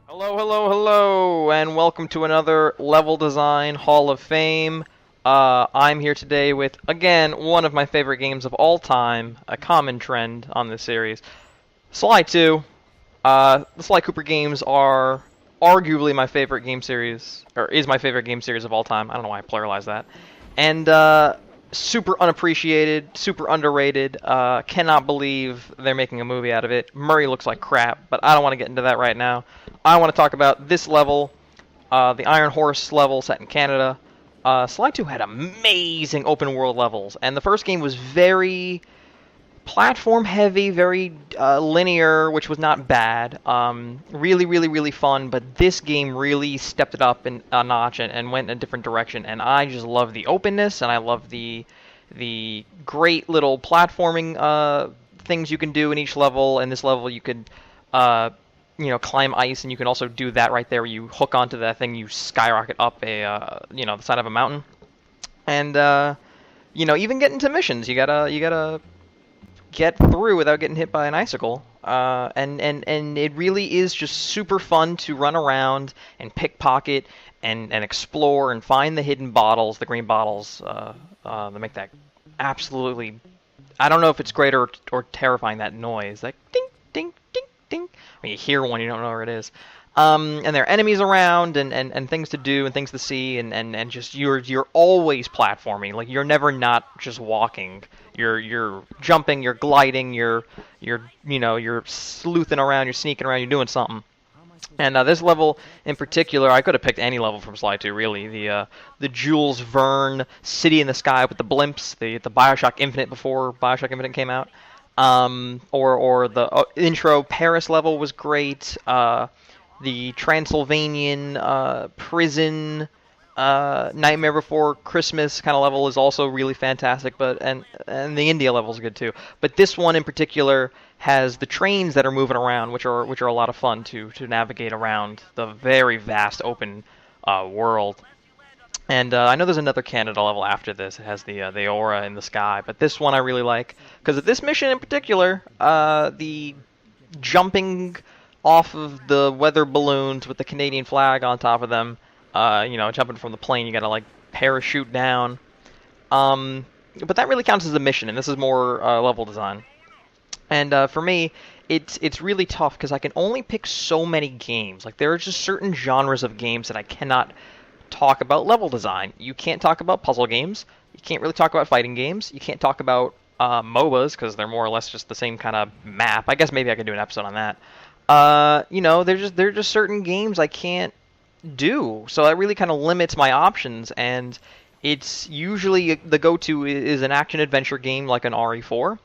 Hello, hello, hello, and welcome to another Level Design Hall of Fame. I'm here today with, again, one of my favorite games of all time, a common trend on this series, Sly 2. The Sly Cooper games are arguably my favorite game series, or is my favorite game series of all time. I don't know why I pluralized that. And super unappreciated, super underrated. Cannot believe they're making a movie out of it. Murray looks like crap, but I don't want to get into that right now. I want to talk about this level, the Iron Horse level set in Canada. Sly 2 had amazing open world levels, and the first game was very platform heavy, very linear, which was not bad. Really, really, really fun. But this game really stepped it up a notch and went in a different direction. And I just love the openness, and I love the great little platforming things you can do in each level. In this level, you could climb ice, and you can also do that right there. Where you hook onto that thing, you skyrocket up the side of a mountain, and even get into missions. You gotta get through without getting hit by an icicle. And it really is just super fun to run around and pickpocket and explore and find the hidden bottles, the green bottles, that make that absolutely. I don't know if it's great or terrifying, that noise, like ding ding ding ding. When you hear one, you don't know where it is. And there are enemies around and things to do and things to see and just you're always platforming. Like you're never not just walking. You're jumping, you're gliding, you're sleuthing around, you're sneaking around, you're doing something. And this level in particular, I could have picked any level from Sly 2, really. The Jules Verne City in the Sky with the blimps, the Bioshock Infinite before Bioshock Infinite came out. Or the intro Paris level was great. The Transylvanian prison Nightmare Before Christmas kind of level is also really fantastic, but and the India level is good too. But this one in particular has the trains that are moving around, which are a lot of fun to navigate around the very vast open world. And I know there's another Canada level after this. It has the aura in the sky, but this one I really like because of this mission in particular. The jumping off of the weather balloons with the Canadian flag on top of them. Jumping from the plane, you gotta like parachute down. But that really counts as a mission, and this is more level design. And for me, it's really tough because I can only pick so many games. Like there are just certain genres of games that I cannot talk about level design. You can't talk about puzzle games. You can't really talk about fighting games. You can't talk about MOBAs because they're more or less just the same kind of map. I guess maybe I could do an episode on that. There's just certain games I can't do, so that really kind of limits my options. And it's usually the go-to is an action adventure game like an RE4,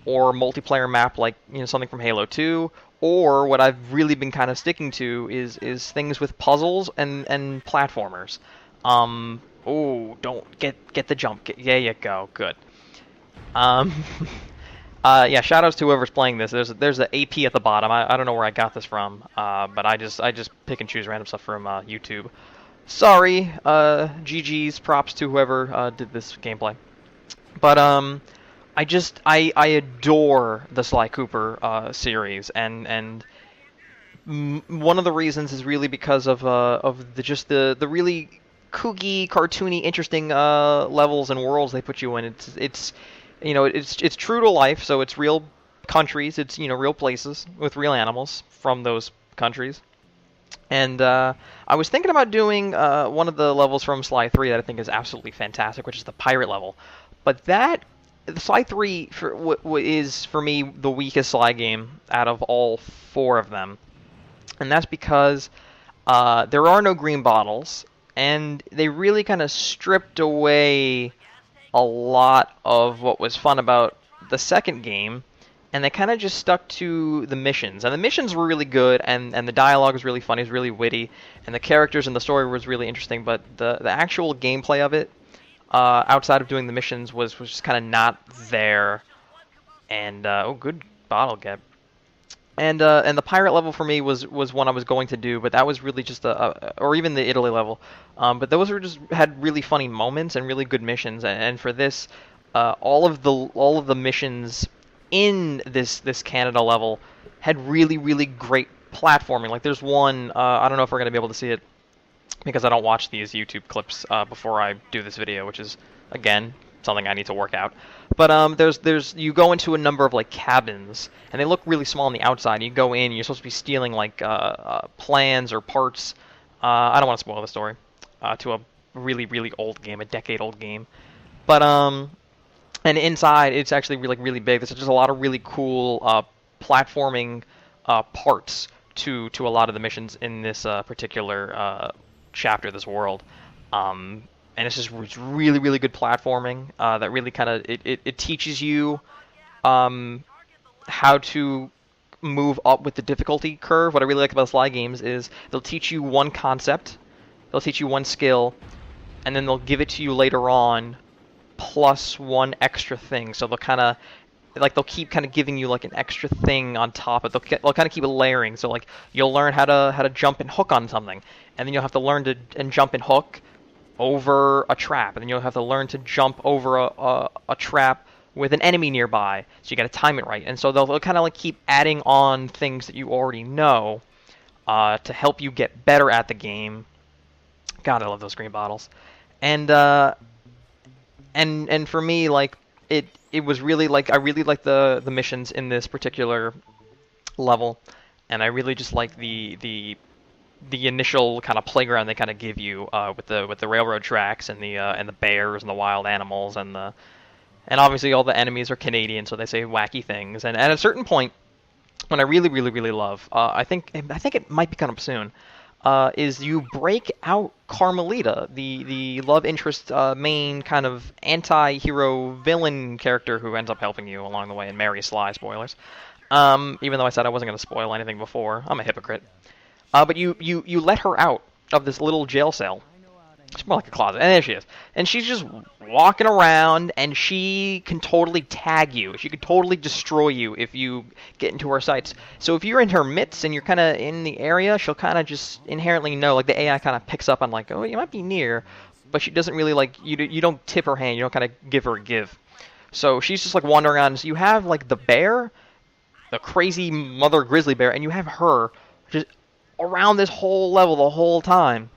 or a multiplayer map like something from Halo 2, or what I've really been kind of sticking to is things with puzzles and platformers. Oh, don't get the jump. There you go. Good. Um, yeah, shout outs to whoever's playing this. There's an AP at the bottom. I don't know where I got this from, but I just pick and choose random stuff from YouTube. Sorry, GG's, props to whoever did this gameplay. But I adore the Sly Cooper series, and one of the reasons is really because of the really kooky, cartoony, interesting levels and worlds they put you in. It's true to life, so it's real countries, it's real places with real animals from those countries. And I was thinking about doing one of the levels from Sly 3 that I think is absolutely fantastic, which is the pirate level. But the Sly 3 is for me the weakest Sly game out of all four of them, and that's because there are no green bottles, and they really kind of stripped away a lot of what was fun about the second game, and they kind of just stuck to the missions. And the missions were really good, and the dialogue was really funny, it was really witty, and the characters and the story was really interesting, but the actual gameplay of it, outside of doing the missions, was just kind of not there. And, good bottle get. And the pirate level for me was one I was going to do, but that was really just or even the Italy level. But those had really funny moments and really good missions. And for this, all of the missions in this Canada level had really great platforming. Like there's one, I don't know if we're gonna be able to see it because I don't watch these YouTube clips before I do this video, which is again something I need to work out. But there's you go into a number of like cabins, and they look really small on the outside. You go in, you're supposed to be stealing like plans or parts. I don't want to spoil the story to a really old game, a decade-old game. But and inside it's actually really big. There's just a lot of really cool platforming parts to a lot of the missions in this particular chapter, this world. And it's really good platforming that really kind of it teaches you how to move up with the difficulty curve. What I really like about Sly games is they'll teach you one concept, they'll teach you one skill, and then they'll give it to you later on plus one extra thing. So they'll keep kind of giving you like an extra thing on top of it. They'll kind of keep it layering. So like you'll learn how to jump and hook on something, and then you'll have to learn to jump and hook over a trap, and then you'll have to learn to jump over a trap with an enemy nearby. So you got to time it right. And so they'll kind of like keep adding on things that you already know to help you get better at the game. God, I love those green bottles. And for me, like it was really like I really like the missions in this particular level, and I really just like the initial kind of playground they kind of give you with the railroad tracks and the bears and the wild animals and obviously all the enemies are Canadian, so they say wacky things. And at a certain point, what I really love, I think it might be coming up soon, is you break out Carmelita, the love interest main kind of anti-hero villain character who ends up helping you along the way and marry Sly. Spoilers. Even though I said I wasn't going to spoil anything before, I'm a hypocrite. But you let her out of this little jail cell. It's more like a closet. And there she is. And she's just walking around, and she can totally tag you. She could totally destroy you if you get into her sights. So if you're in her midst and you're kind of in the area, she'll kind of just inherently know. Like the AI kind of picks up on like, oh, you might be near. But she doesn't really like, you don't tip her hand. You don't kind of give her a give. So she's just like wandering around. So you have like the bear, the crazy mother grizzly bear, and you have her just around this whole level the whole time.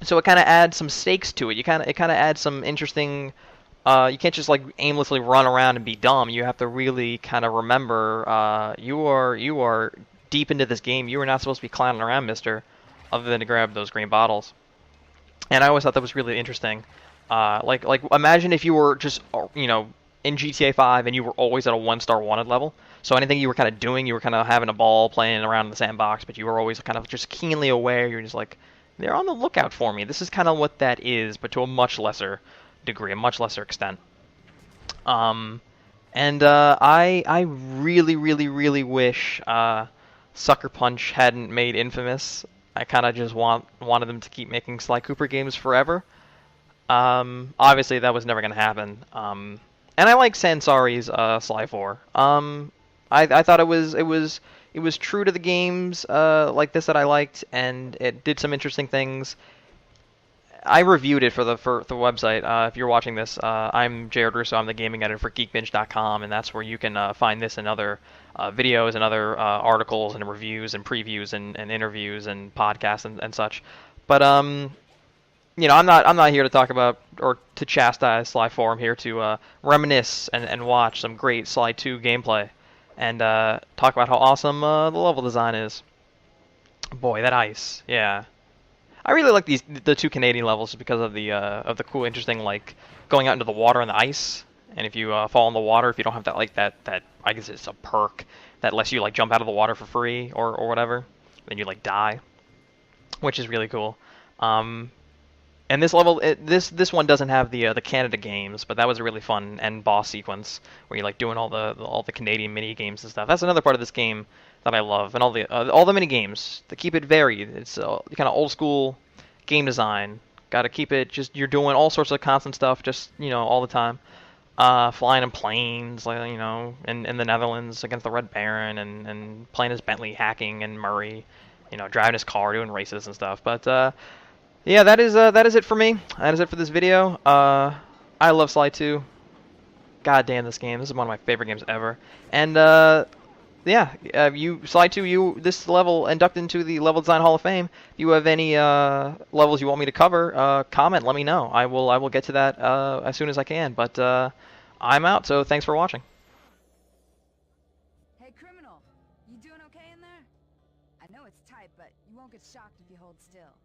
So it kind of adds some stakes to it. It kind of adds some interesting. You can't just like aimlessly run around and be dumb. You have to really kind of remember you are deep into this game. You are not supposed to be clowning around, Mister, other than to grab those green bottles. And I always thought that was really interesting. Like imagine if you were just in GTA 5 and you were always at a 1-star wanted level. So anything you were kind of doing, you were kind of having a ball playing around in the sandbox, but you were always kind of just keenly aware. You're just like, they're on the lookout for me. This is kind of what that is, but to a much lesser degree, a much lesser extent. I really wish Sucker Punch hadn't made Infamous. I kind of just wanted them to keep making Sly Cooper games forever. Obviously, that was never going to happen. And I like Sansari's Sly 4. I thought it was true to the games like this that I liked, and it did some interesting things. I reviewed it for the website. If you're watching this, I'm Jared Russo. I'm the gaming editor for GeekBinge.com, and that's where you can find this and other videos and other articles and reviews and previews and interviews and podcasts and such. But I'm not here to talk about or to chastise Sly 4. I'm here to reminisce and watch some great Sly 2 gameplay and talk about how awesome the level design is. Boy, that ice, yeah. I really like the two Canadian levels because of the cool, interesting like going out into the water and the ice. And if you fall in the water, if you don't have that I guess it's a perk that lets you like jump out of the water for free or whatever, then you like die, which is really cool. And this level, this one doesn't have the Canada games, but that was a really fun end boss sequence where you're like doing all the Canadian mini games and stuff. That's another part of this game that I love, and all the mini games to keep it varied. It's kind of old school game design. Got to keep it just you're doing all sorts of constant stuff, just all the time. Flying in planes, like in the Netherlands against the Red Baron, and playing as Bentley, hacking and Murray, driving his car, doing races and stuff. But yeah, that is it for me. That is it for this video. I love Sly 2. God damn this game. This is one of my favorite games ever. And yeah, you slide two. This level inducted into the Level Design Hall of Fame. You have any levels you want me to cover? Comment. Let me know. I will get to that as soon as I can. But I'm out. So thanks for watching. Hey, criminal, you doing okay in there? I know it's tight, but you won't get shocked if you hold still.